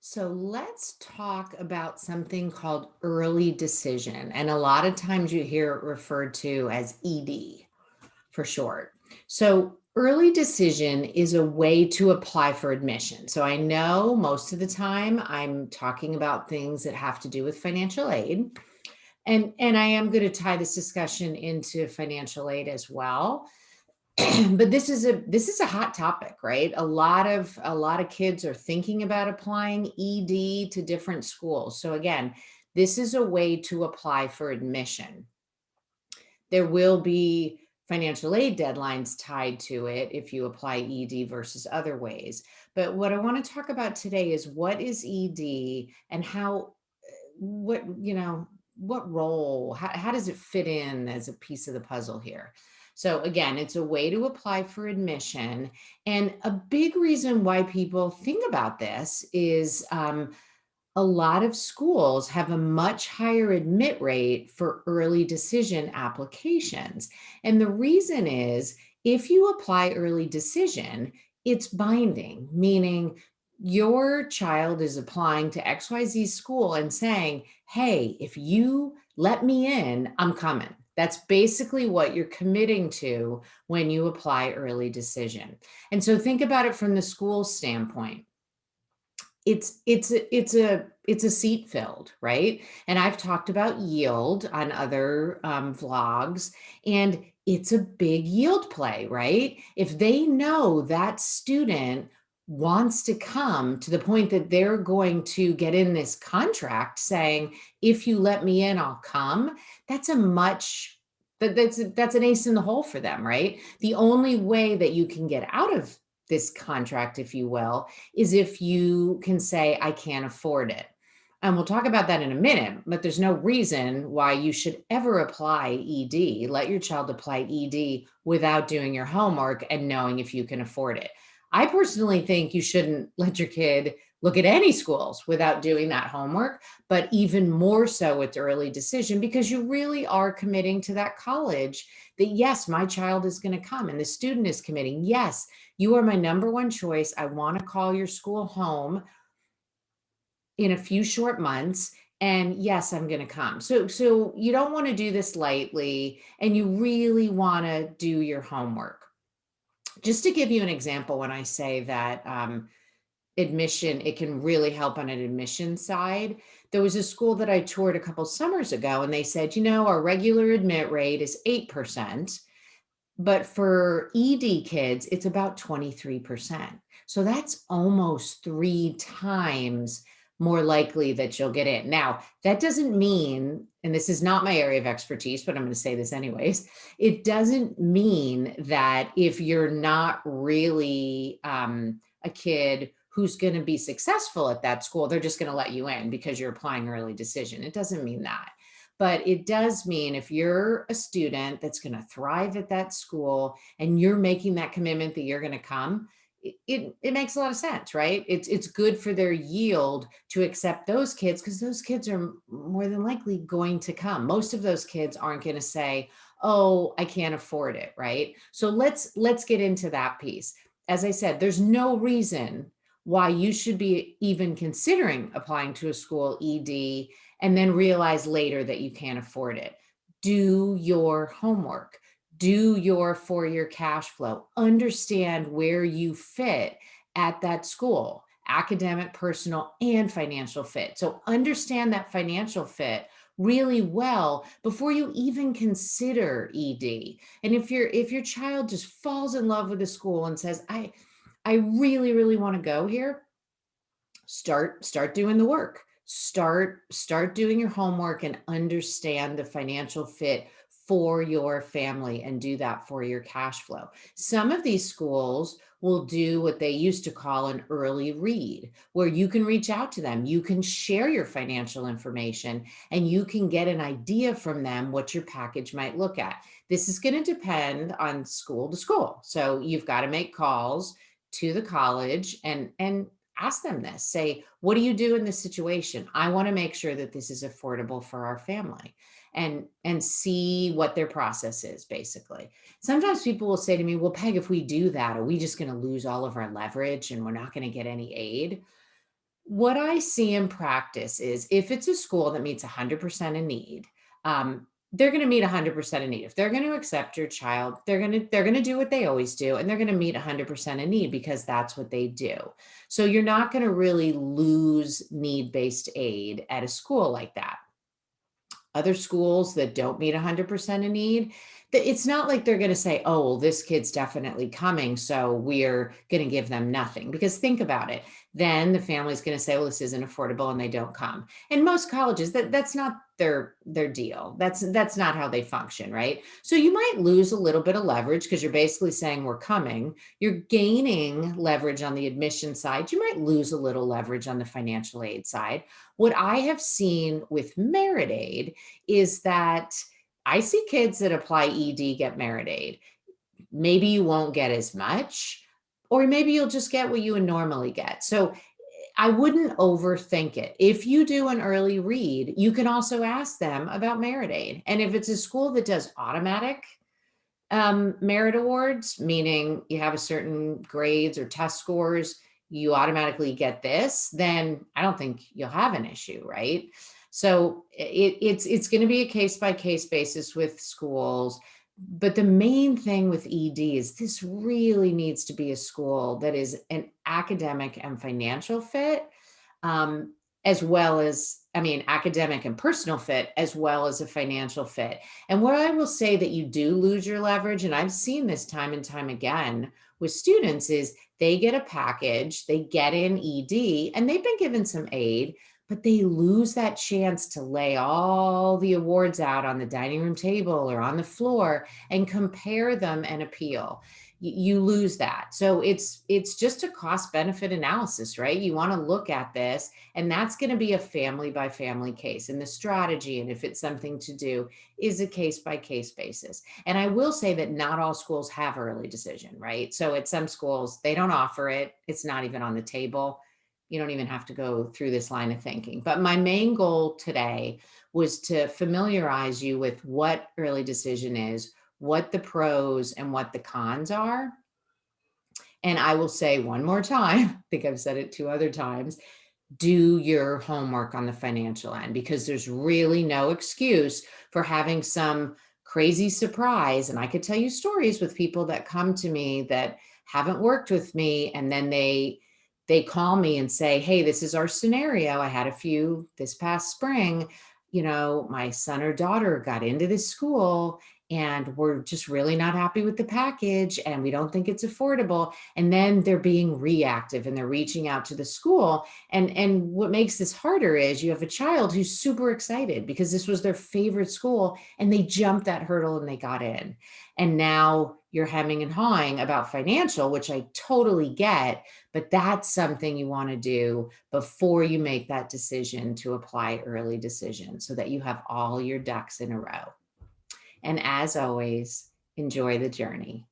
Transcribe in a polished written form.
So let's talk about something called early decision. And a lot of times you hear it referred to as ED for short. So early decision is a way to apply for admission. So I know most of the time I'm talking about things that have to do with financial aid. And I am going to tie this discussion into financial aid as well. But this is a hot topic, right? A lot of kids are thinking about applying ED to different schools. So again, this is a way to apply for admission. There will be financial aid deadlines tied to it if you apply ED versus other ways. But what I want to talk about today is what is ED and what role, how does it fit in as a piece of the puzzle here? So again, it's a way to apply for admission. And a big reason why people think about this is a lot of schools have a much higher admit rate for early decision applications. And the reason is if you apply early decision, it's binding, meaning your child is applying to XYZ school and saying, hey, if you let me in, I'm coming. That's basically what you're committing to when you apply early decision. And so think about it from the school standpoint. It's a seat filled, right? And I've talked about yield on other vlogs, and it's a big yield play, right? If they know that student wants to come to the point that they're going to get in this contract saying, if you let me in, I'll come, that's a much that's an ace in the hole for them, right? The only way that you can get out of this contract, if you will, is if you can say, I can't afford it. And we'll talk about that in a minute, but there's no reason why you should ever apply ED. Let your child apply ED without doing your homework and knowing if you can afford it. I personally think you shouldn't let your kid look at any schools without doing that homework, but even more so with early decision, because you really are committing to that college that, yes, my child is going to come, and the student is committing, yes, you are my number one choice. I want to call your school home in a few short months. And yes, I'm going to come. So you don't want to do this lightly, and you really want to do your homework. Just to give you an example, when I say that admission, it can really help on an admission side. There was a school that I toured a couple summers ago, and they said, our regular admit rate is 8%. But for ED kids, it's about 23%. So that's almost 3 times more likely that you'll get in. Now, that doesn't mean, and this is not my area of expertise, but I'm going to say this anyways, it doesn't mean that if you're not really a kid who's going to be successful at that school, they're just going to let you in because you're applying early decision. It doesn't mean that. But it does mean if you're a student that's going to thrive at that school and you're making that commitment that you're going to come, it makes a lot of sense, right? It's good for their yield to accept those kids, because those kids are more than likely going to come. Most of those kids aren't going to say, oh, I can't afford it, right? So let's get into that piece. As I said, there's no reason why you should be even considering applying to a school ED and then realize later that you can't afford it. Do your homework. Do your 4-year cash flow. Understand where you fit at that school, academic, personal, and financial fit. So understand that financial fit really well before you even consider ED. And if your child just falls in love with the school and says, I really, really want to go here, start doing the work. Start doing your homework and understand the financial fit for your family, and do that for your cash flow. Some of these schools will do what they used to call an early read, where you can reach out to them, you can share your financial information, and you can get an idea from them what your package might look at. This is going to depend on school to school. So you've got to make calls to the college and ask them this. Say, what do you do in this situation? I want to make sure that this is affordable for our family, and see what their process is, basically. Sometimes people will say to me, well, Peg, if we do that, are we just going to lose all of our leverage and we're not going to get any aid? What I see in practice is if it's a school that meets 100% a need, they're going to meet 100% a need. If they're going to accept your child, they're going to do what they always do, and they're going to meet 100% a need because that's what they do. So you're not going to really lose need-based aid at a school like that. Other schools that don't meet 100% a need, it's not like they're going to say, oh, well, this kid's definitely coming, so we're going to give them nothing. Because think about it, then the family's going to say, well, this isn't affordable, and they don't come. And most colleges, that's not their deal. That's not how they function, right? So you might lose a little bit of leverage because you're basically saying we're coming. You're gaining leverage on the admission side. You might lose a little leverage on the financial aid side. What I have seen with Merit Aid is that I see kids that apply ED get Merit Aid. Maybe you won't get as much, or maybe you'll just get what you would normally get. So I wouldn't overthink it. If you do an early read, you can also ask them about Merit Aid. And if it's a school that does automatic merit awards, meaning you have a certain grades or test scores, you automatically get this, then I don't think you'll have an issue, right? So it's going to be a case by case basis with schools. But the main thing with ED is this really needs to be a school that is an academic and financial fit, as well as, I mean, academic and personal fit, as well as a financial fit. And where I will say that you do lose your leverage, and I've seen this time and time again with students, is they get a package, they get in ED, and they've been given some aid, but they lose that chance to lay all the awards out on the dining room table or on the floor and compare them and appeal. You lose that. So it's just a cost benefit analysis, right? You want to look at this, and that's going to be a family by family case. And the strategy, and if it's something to do, is a case by case basis. And I will say that not all schools have early decision, right? So at some schools, they don't offer it. It's not even on the table. You don't even have to go through this line of thinking. But my main goal today was to familiarize you with what early decision is, what the pros and what the cons are. And I will say one more time, I think I've said it two other times, do your homework on the financial end, because there's really no excuse for having some crazy surprise. And I could tell you stories with people that come to me that haven't worked with me, and then they call me and say, hey, this is our scenario. I had a few this past spring. My son or daughter got into this school, and we're just really not happy with the package, and we don't think it's affordable. And then they're being reactive, and they're reaching out to the school. And what makes this harder is you have a child who's super excited because this was their favorite school, and they jumped that hurdle and they got in. And now you're hemming and hawing about financial, which I totally get, but that's something you want to do before you make that decision to apply early decision, so that you have all your ducks in a row. And as always, enjoy the journey.